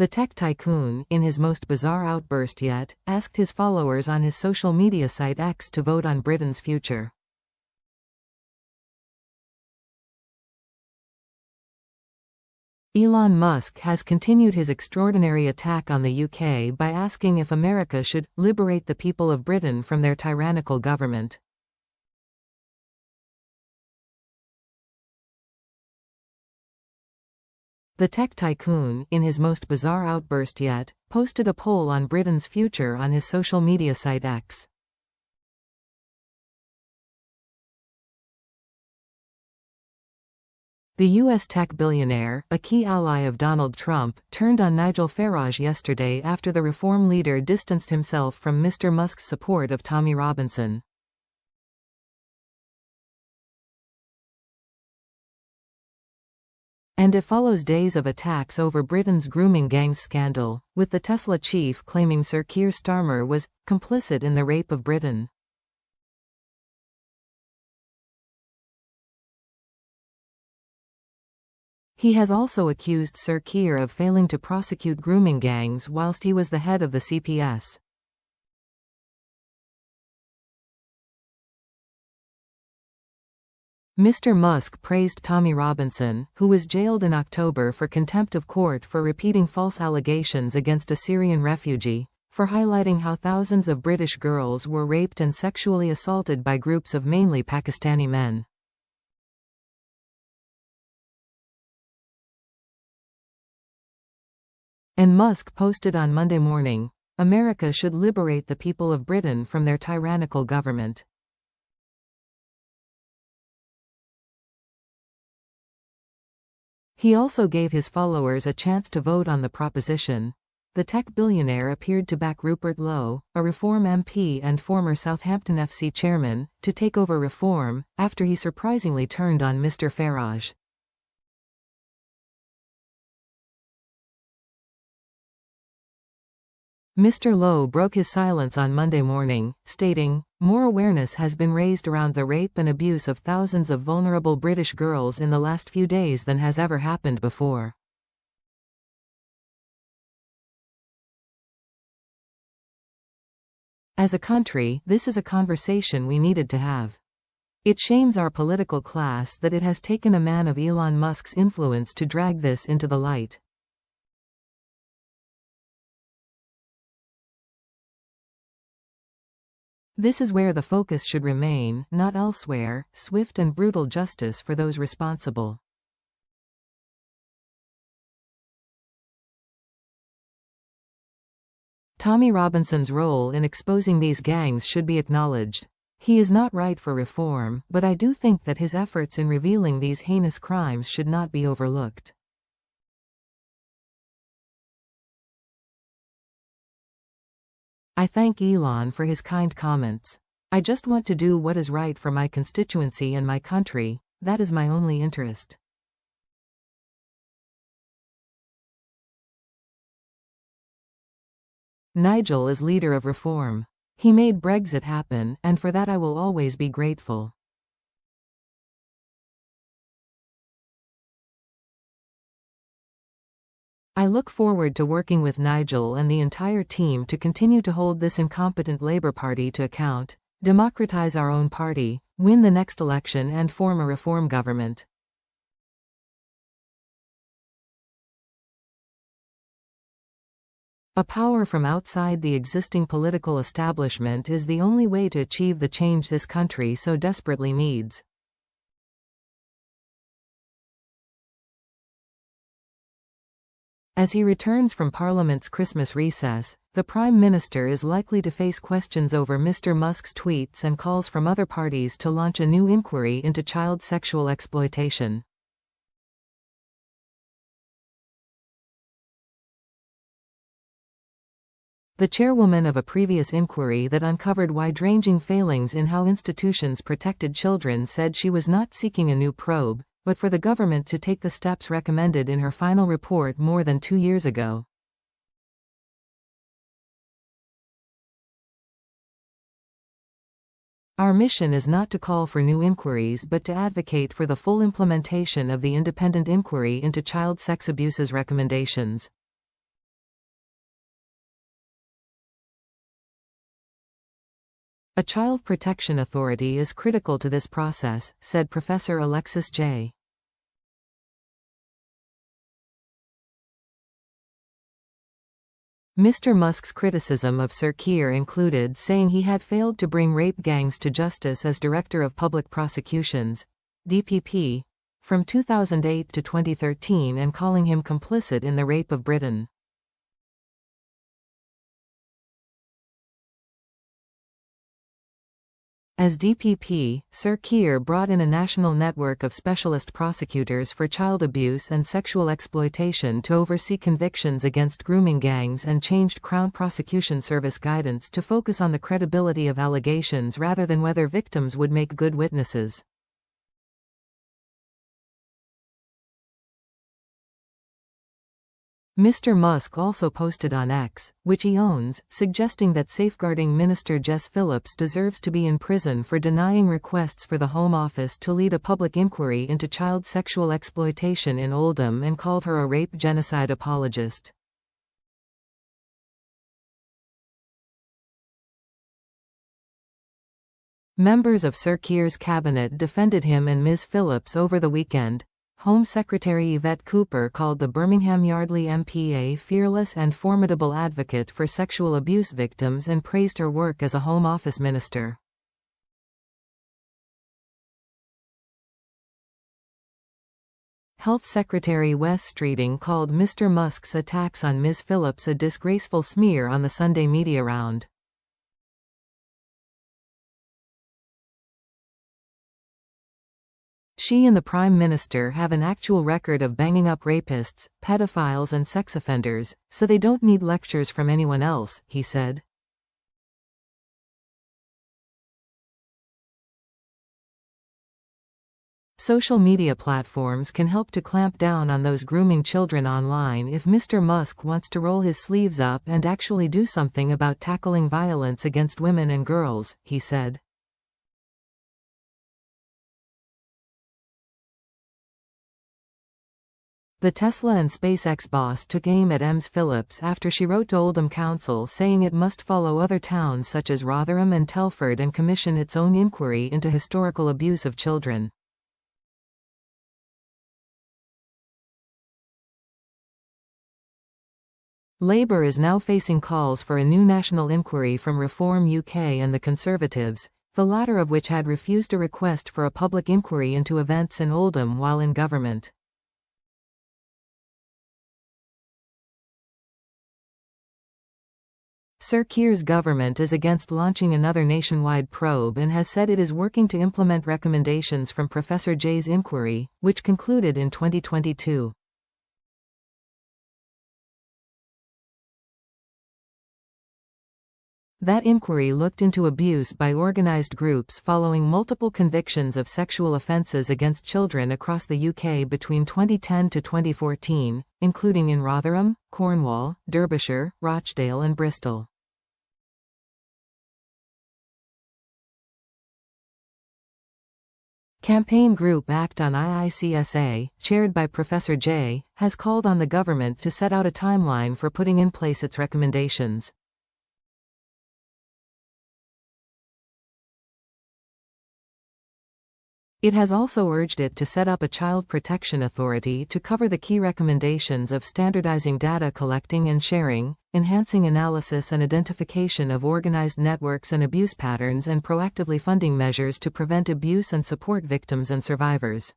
The tech tycoon, in his most bizarre outburst yet, asked his followers on his social media site X to vote on Britain's future. Elon Musk has continued his extraordinary attack on the UK by asking if America should liberate the people of Britain from their tyrannical government. The tech tycoon, in his most bizarre outburst yet, posted a poll on Britain's future on his social media site X. The U.S. tech billionaire, a key ally of Donald Trump, turned on Nigel Farage yesterday after the Reform leader distanced himself from Mr. Musk's support of Tommy Robinson. And it follows days of attacks over Britain's grooming gangs scandal, with the Tesla chief claiming Sir Keir Starmer was complicit in the rape of Britain. He has also accused Sir Keir of failing to prosecute grooming gangs whilst he was the head of the CPS. Mr. Musk praised Tommy Robinson, who was jailed in October for contempt of court for repeating false allegations against a Syrian refugee, for highlighting how thousands of British girls were raped and sexually assaulted by groups of mainly Pakistani men. And Musk posted on Monday morning, "America should liberate the people of Britain from their tyrannical government." He also gave his followers a chance to vote on the proposition. The tech billionaire appeared to back Rupert Lowe, a Reform MP and former Southampton FC chairman, to take over Reform, after he surprisingly turned on Mr. Farage. Mr. Lowe broke his silence on Monday morning, stating, "More awareness has been raised around the rape and abuse of thousands of vulnerable British girls in the last few days than has ever happened before." As a country, this is a conversation we needed to have. It shames our political class that it has taken a man of Elon Musk's influence to drag this into the light. This is where the focus should remain, not elsewhere. Swift and brutal justice for those responsible. Tommy Robinson's role in exposing these gangs should be acknowledged. He is not right for reform, but I do think that his efforts in revealing these heinous crimes should not be overlooked. I thank Elon for his kind comments. I just want to do what is right for my constituency and my country. That is my only interest. Nigel is leader of Reform. He made Brexit happen, and for that I will always be grateful. I look forward to working with Nigel and the entire team to continue to hold this incompetent Labour Party to account, democratise our own party, win the next election and form a reform government. A power from outside the existing political establishment is the only way to achieve the change this country so desperately needs. As he returns from Parliament's Christmas recess, the Prime Minister is likely to face questions over Mr. Musk's tweets and calls from other parties to launch a new inquiry into child sexual exploitation. The chairwoman of a previous inquiry that uncovered wide-ranging failings in how institutions protected children said she was not seeking a new probe, but for the government to take the steps recommended in her final report more than 2 years ago. Our mission is not to call for new inquiries but to advocate for the full implementation of the independent inquiry into child sex abuses recommendations. A child protection authority is critical to this process, said Professor Alexis J. Mr. Musk's criticism of Sir Keir included saying he had failed to bring rape gangs to justice as Director of Public Prosecutions, DPP, from 2008 to 2013 and calling him complicit in the rape of Britain. As DPP, Sir Keir brought in a national network of specialist prosecutors for child abuse and sexual exploitation to oversee convictions against grooming gangs and changed Crown Prosecution Service guidance to focus on the credibility of allegations rather than whether victims would make good witnesses. Mr. Musk also posted on X, which he owns, suggesting that Safeguarding Minister Jess Phillips deserves to be in prison for denying requests for the Home Office to lead a public inquiry into child sexual exploitation in Oldham and called her a rape genocide apologist. Members of Sir Keir's cabinet defended him and Ms. Phillips over the weekend. Home Secretary Yvette Cooper called the Birmingham Yardley MP a fearless and formidable advocate for sexual abuse victims and praised her work as a Home Office minister. Health Secretary Wes Streeting called Mr. Musk's attacks on Ms. Phillips a disgraceful smear on the Sunday media round. She and the Prime Minister have an actual record of banging up rapists, pedophiles and sex offenders, so they don't need lectures from anyone else, he said. Social media platforms can help to clamp down on those grooming children online if Mr. Musk wants to roll his sleeves up and actually do something about tackling violence against women and girls, he said. The Tesla and SpaceX boss took aim at Ms. Phillips after she wrote to Oldham Council saying it must follow other towns such as Rotherham and Telford and commission its own inquiry into historical abuse of children. Labour is now facing calls for a new national inquiry from Reform UK and the Conservatives, the latter of which had refused a request for a public inquiry into events in Oldham while in government. Sir Keir's government is against launching another nationwide probe and has said it is working to implement recommendations from Professor J's inquiry, which concluded in 2022. That inquiry looked into abuse by organised groups following multiple convictions of sexual offences against children across the UK between 2010 to 2014, including in Rotherham, Cornwall, Derbyshire, Rochdale and Bristol. Campaign group Act on IICSA, chaired by Professor J, has called on the government to set out a timeline for putting in place its recommendations. It has also urged it to set up a child protection authority to cover the key recommendations of standardizing data collecting and sharing, enhancing analysis and identification of organized networks and abuse patterns, and proactively funding measures to prevent abuse and support victims and survivors.